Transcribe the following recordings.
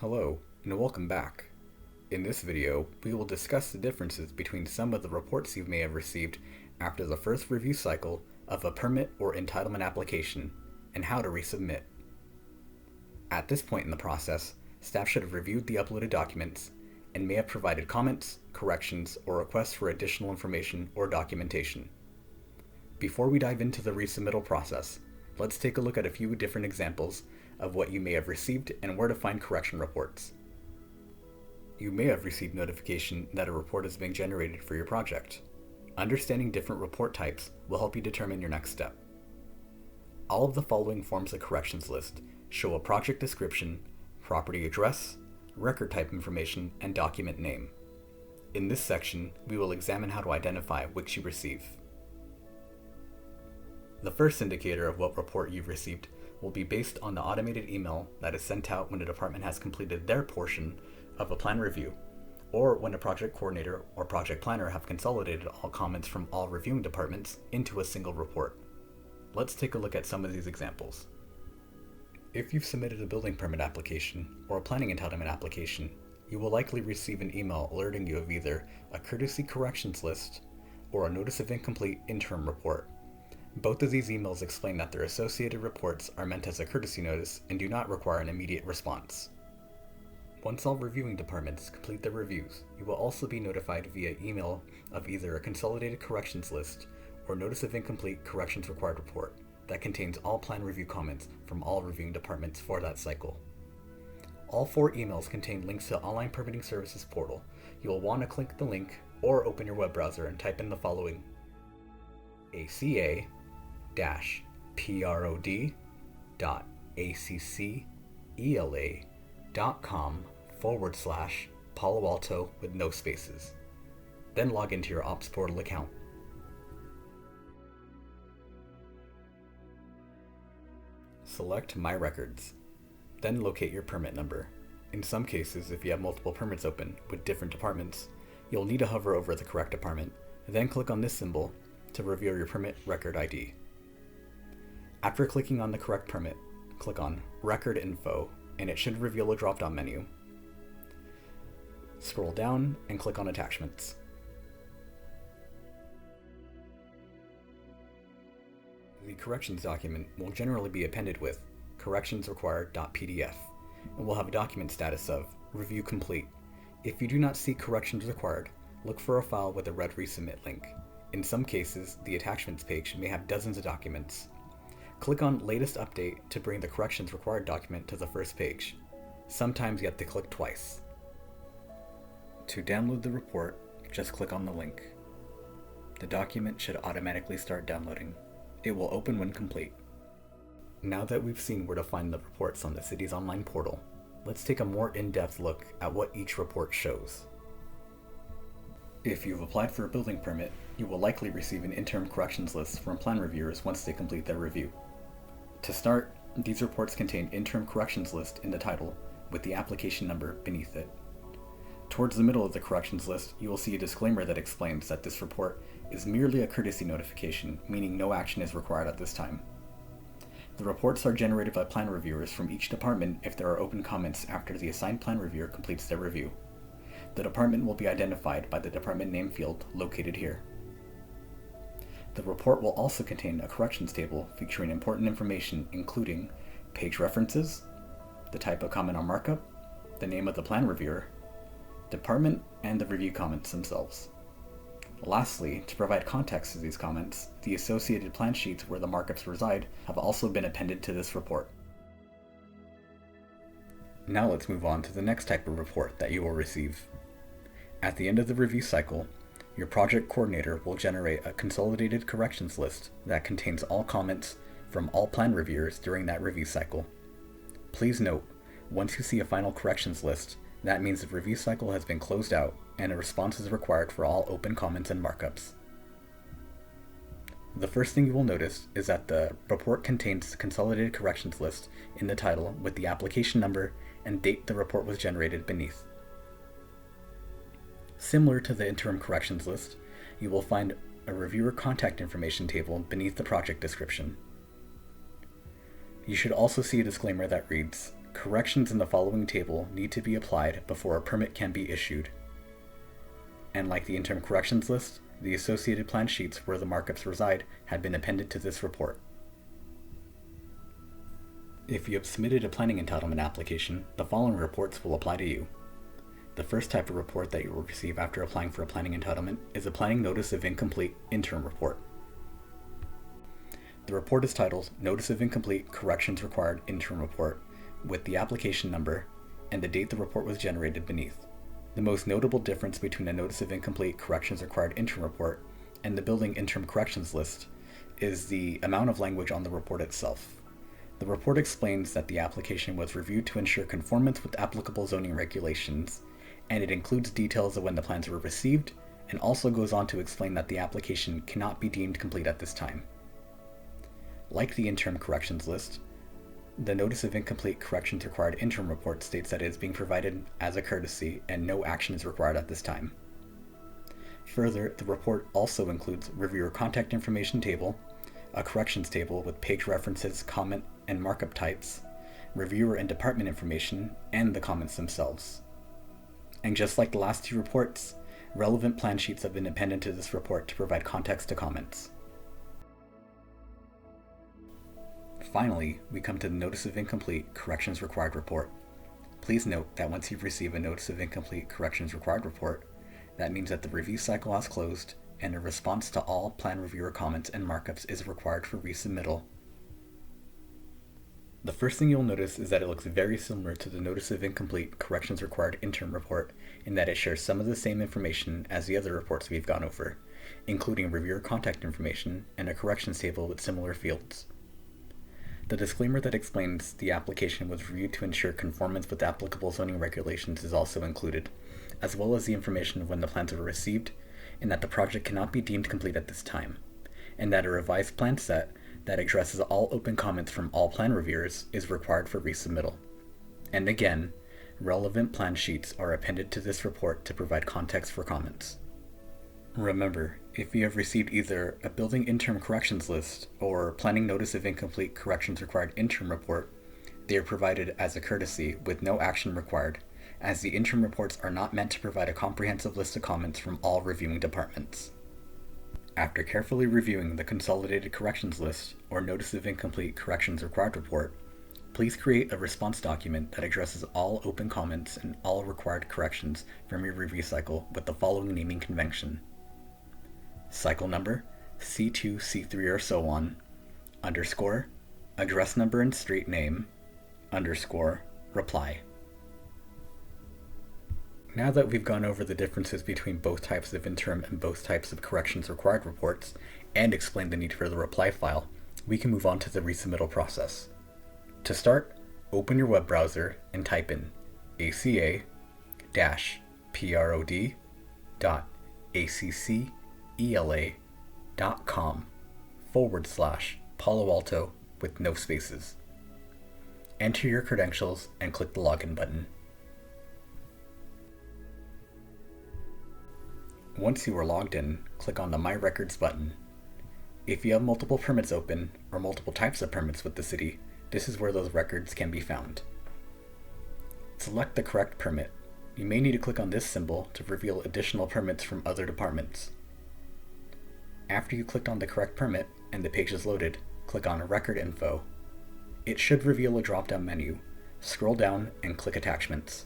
Hello, and welcome back. In this video, we will discuss the differences between some of the reports you may have received after the first review cycle of a permit or entitlement application, and how to resubmit. At this point in the process, staff should have reviewed the uploaded documents and may have provided comments, corrections, or requests for additional information or documentation. Before we dive into the resubmittal process, let's take a look at a few different examples of what you may have received and where to find correction reports. You may have received notification that a report is being generated for your project. Understanding different report types will help you determine your next step. All of the following forms of corrections list show a project description, property address, record type information, and document name. In this section, we will examine how to identify which you receive. The first indicator of what report you've received will be based on the automated email that is sent out when a department has completed their portion of a plan review, or when a project coordinator or project planner have consolidated all comments from all reviewing departments into a single report. Let's take a look at some of these examples. If you've submitted a building permit application or a planning entitlement application, you will likely receive an email alerting you of either a courtesy corrections list or a notice of incomplete interim report. Both of these emails explain that their associated reports are meant as a courtesy notice and do not require an immediate response. Once all reviewing departments complete their reviews, you will also be notified via email of either a consolidated corrections list or notice of incomplete corrections required report that contains all plan review comments from all reviewing departments for that cycle. All 4 emails contain links to the Online Permitting Services portal. You will want to click the link or open your web browser and type in the following: aca.prod.accela.com/Palo Alto with no spaces. Then log into your Ops portal account. Select My Records. Then locate your permit number. In some cases, if you have multiple permits open with different departments, you'll need to hover over the correct department, then click on this symbol to reveal your permit record ID. After clicking on the correct permit, click on Record Info, and it should reveal a drop-down menu. Scroll down and click on Attachments. The corrections document will generally be appended with correctionsrequired.pdf and will have a document status of Review Complete. If you do not see corrections required, look for a file with a red Resubmit link. In some cases, the attachments page may have dozens of documents. Click on Latest Update to bring the corrections required document to the first page. Sometimes you have to click twice. To download the report, just click on the link. The document should automatically start downloading. It will open when complete. Now that we've seen where to find the reports on the city's online portal, let's take a more in-depth look at what each report shows. If you've applied for a building permit, you will likely receive an interim corrections list from plan reviewers once they complete their review. To start, these reports contain interim corrections list in the title with the application number beneath it. Towards the middle of the corrections list, you will see a disclaimer that explains that this report is merely a courtesy notification, meaning no action is required at this time. The reports are generated by plan reviewers from each department if there are open comments after the assigned plan reviewer completes their review. The department will be identified by the department name field located here. The report will also contain a corrections table featuring important information including page references, the type of comment or markup, the name of the plan reviewer, department, and the review comments themselves. Lastly, to provide context to these comments, the associated plan sheets where the markups reside have also been appended to this report. Now let's move on to the next type of report that you will receive. At the end of the review cycle, your project coordinator will generate a consolidated corrections list that contains all comments from all plan reviewers during that review cycle. Please note, once you see a final corrections list, that means the review cycle has been closed out and a response is required for all open comments and markups. The first thing you will notice is that the report contains the consolidated corrections list in the title with the application number and date the report was generated beneath. Similar to the interim corrections list, you will find a reviewer contact information table beneath the project description. You should also see a disclaimer that reads, Corrections in the following table need to be applied before a permit can be issued. And like the interim corrections list, the associated plan sheets where the markups reside had been appended to this report. If you have submitted a planning entitlement application, the following reports will apply to you. The first type of report that you will receive after applying for a planning entitlement is a Planning Notice of Incomplete Interim Report. The report is titled Notice of Incomplete Corrections Required Interim Report, with the application number and the date the report was generated beneath. The most notable difference between a Notice of Incomplete Corrections Required Interim Report and the Building Interim Corrections List is the amount of language on the report itself. The report explains that the application was reviewed to ensure conformance with applicable zoning regulations, and it includes details of when the plans were received, and also goes on to explain that the application cannot be deemed complete at this time. Like the Interim Corrections List, the Notice of Incomplete Corrections Required Interim Report states that it is being provided as a courtesy and no action is required at this time. Further, the report also includes reviewer contact information table, a corrections table with page references, comment, and markup types, reviewer and department information, and the comments themselves. And just like the last two reports, relevant plan sheets have been appended to this report to provide context to comments. Finally, we come to the Notice of Incomplete Corrections Required Report. Please note that once you receive a Notice of Incomplete Corrections Required Report, that means that the review cycle has closed and a response to all plan reviewer comments and markups is required for resubmittal. The first thing you'll notice is that it looks very similar to the Notice of Incomplete Corrections Required Interim Report in that it shares some of the same information as the other reports we've gone over, including reviewer contact information and a corrections table with similar fields. The disclaimer that explains the application was reviewed to ensure conformance with applicable zoning regulations is also included, as well as the information of when the plans were received, and that the project cannot be deemed complete at this time, and that a revised plan set that addresses all open comments from all plan reviewers is required for resubmittal. And again, relevant plan sheets are appended to this report to provide context for comments. Remember, if you have received either a Building Interim Corrections List or Planning Notice of Incomplete Corrections Required Interim Report, they are provided as a courtesy with no action required, as the interim reports are not meant to provide a comprehensive list of comments from all reviewing departments. After carefully reviewing the Consolidated Corrections List or Notice of Incomplete Corrections Required Report, please create a response document that addresses all open comments and all required corrections from your review cycle with the following naming convention: cycle number, C2, C3, or so on, underscore, address number and street name, underscore, reply. Now that we've gone over the differences between both types of interim and both types of corrections required reports, and explained the need for the reply file, we can move on to the resubmittal process. To start, open your web browser and type in aca-prod.accela.com/Palo Alto with no spaces. Enter your credentials and click the login button. Once you are logged in, click on the My Records button. If you have multiple permits open or multiple types of permits with the city, this is where those records can be found. Select the correct permit. You may need to click on this symbol to reveal additional permits from other departments. After you clicked on the correct permit and the page is loaded, click on Record Info. It should reveal a drop-down menu. Scroll down and click Attachments.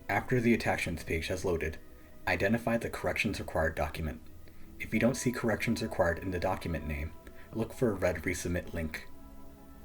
After the Attachments page has loaded, identify the Corrections Required document. If you don't see Corrections Required in the document name, look for a red Resubmit link.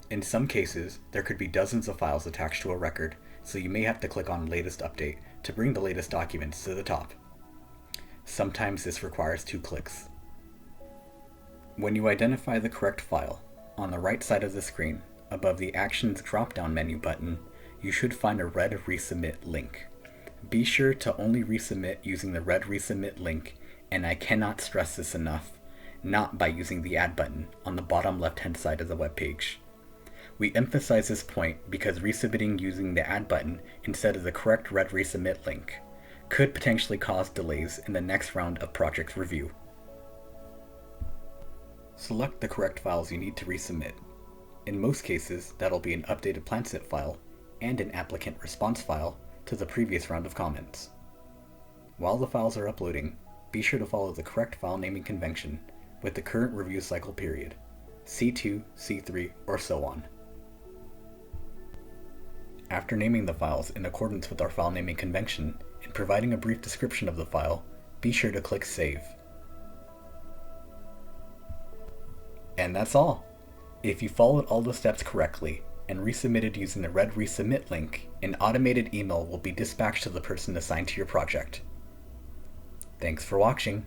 In some cases, there could be dozens of files attached to a record, so you may have to click on Latest Update to bring the latest documents to the top. Sometimes this requires 2 clicks. When you identify the correct file, on the right side of the screen, above the Actions drop-down menu button, you should find a red Resubmit link. Be sure to only resubmit using the red Resubmit link, and I cannot stress this enough, not by using the Add button on the bottom left-hand side of the web page. We emphasize this point because resubmitting using the Add button instead of the correct red Resubmit link could potentially cause delays in the next round of project review. Select the correct files you need to resubmit. In most cases, that'll be an updated plan set file and an applicant response file to the previous round of comments. While the files are uploading, be sure to follow the correct file naming convention with the current review cycle period, C2, C3, or so on. After naming the files in accordance with our file naming convention and providing a brief description of the file, be sure to click Save. And that's all. If you followed all the steps correctly and resubmitted using the red Resubmit link, an automated email will be dispatched to the person assigned to your project. Thanks for watching.